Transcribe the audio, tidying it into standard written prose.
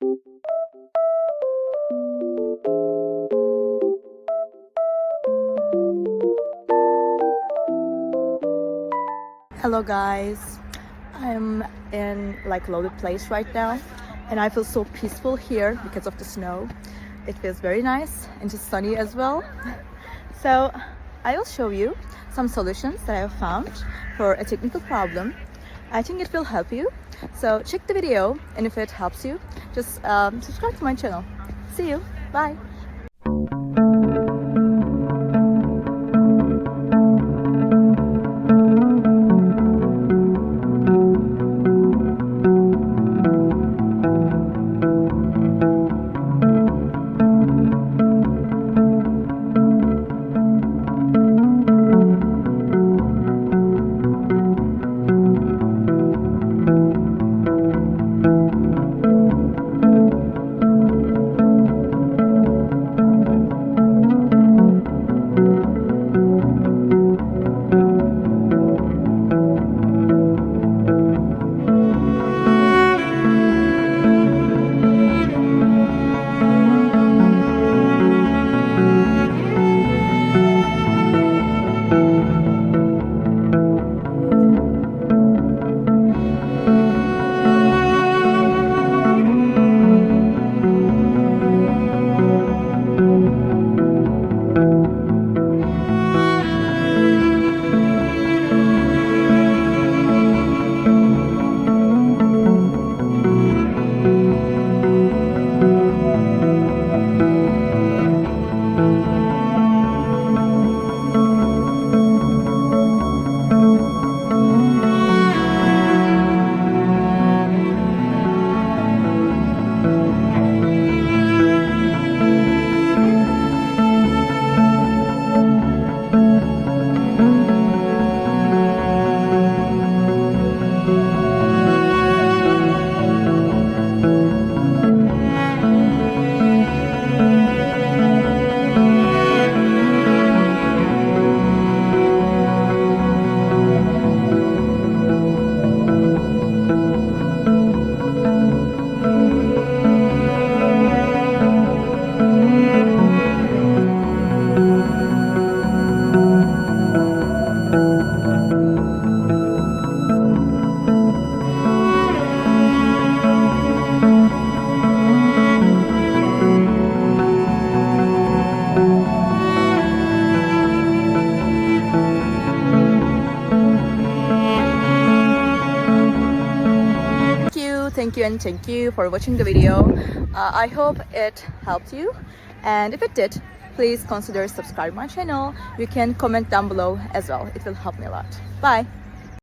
Hello guys, I'm in like loaded place right now and I feel so peaceful here because of the snow. It feels very nice and just sunny as well. So I will show you some solutions that I have found for a technical problem. I think it will help you. So check the video, and if it helps you, just subscribe to my channel. See you. Bye. Thank you for watching the video. I hope it helped you, and if it did, please consider subscribing my channel. You can comment down below as well. It will help me a lot. Bye.